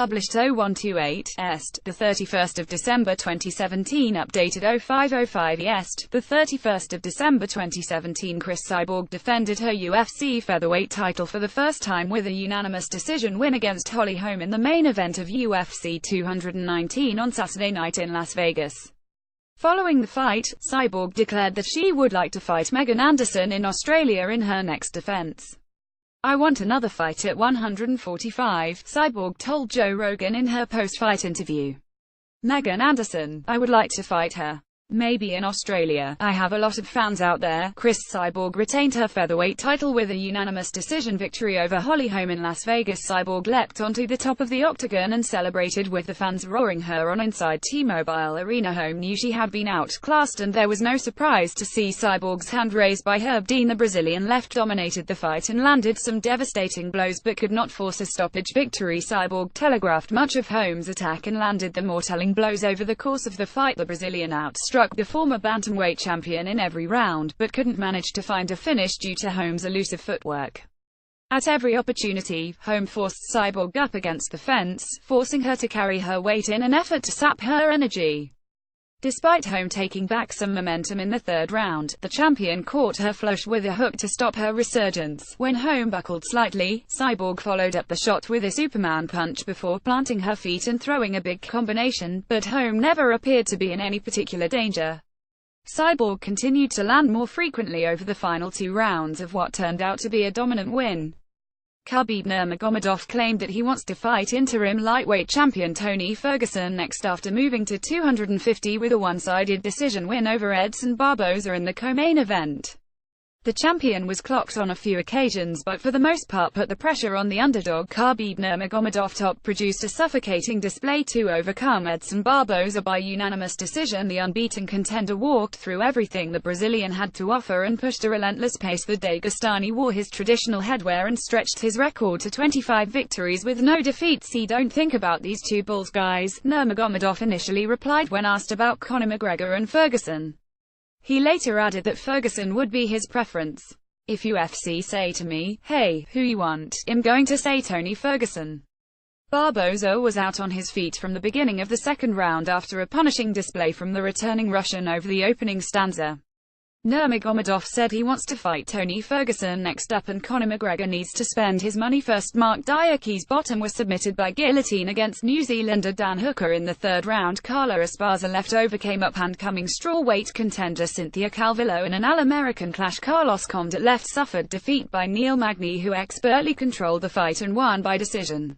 published 0128 Est, the 31st of December 2017, updated 0505 Est, the 31st of December 2017. Cris Cyborg defended her UFC featherweight title for the first time with a unanimous decision win against Holly Holm in the main event of UFC 219 on Saturday night in Las Vegas. Following the fight, Cyborg declared that she would like to fight Megan Anderson in Australia in her next defense. "I want another fight at 145, Cyborg told Joe Rogan in her post-fight interview. "Megan Anderson, I would like to fight her. Maybe in Australia. I have a lot of fans out there." Cris Cyborg retained her featherweight title with a unanimous decision victory over Holly Holm in Las Vegas. Cyborg leapt onto the top of the octagon and celebrated with the fans roaring her on inside T-Mobile Arena. Holm knew she had been outclassed, and there was no surprise to see Cyborg's hand raised by Herb Dean. The Brazilian left dominated the fight and landed some devastating blows but could not force a stoppage victory. Cyborg telegraphed much of Holm's attack and landed the more telling blows over the course of the fight. The Brazilian outstruck the former bantamweight champion in every round, but couldn't manage to find a finish due to Holm's elusive footwork. At every opportunity, Holm forced Cyborg up against the fence, forcing her to carry her weight in an effort to sap her energy. Despite Holm taking back some momentum in the third round, the champion caught her flush with a hook to stop her resurgence. When Holm buckled slightly, Cyborg followed up the shot with a Superman punch before planting her feet and throwing a big combination, but Holm never appeared to be in any particular danger. Cyborg continued to land more frequently over the final 2 rounds of what turned out to be a dominant win. Khabib Nurmagomedov claimed that he wants to fight interim lightweight champion Tony Ferguson next after moving to 250 with a one-sided decision win over Edson Barboza in the co-main event. The champion was clocked on a few occasions but for the most part put the pressure on the underdog. Khabib Nurmagomedov top produced a suffocating display to overcome Edson Barboza by unanimous decision. The unbeaten contender walked through everything the Brazilian had to offer and pushed a relentless pace. The Dagestani wore his traditional headwear and stretched his record to 25 victories with no defeats. "Don't think about these two bulls, guys," Nurmagomedov initially replied when asked about Conor McGregor and Ferguson. He later added that Ferguson would be his preference. "If UFC say to me, 'Hey, who you want?' I'm going to say Tony Ferguson." Barboza was out on his feet from the beginning of the second round after a punishing display from the returning Russian over the opening stanza. Nurmagomedov said he wants to fight Tony Ferguson next up and Conor McGregor needs to spend his money first. Mark Diakie's bottom was submitted by guillotine against New Zealander Dan Hooker in the third round. Carla Esparza left overcame up-and-coming strawweight contender Cynthia Calvillo in an All-American clash. Carlos Condit left suffered defeat by Neil Magny, who expertly controlled the fight and won by decision.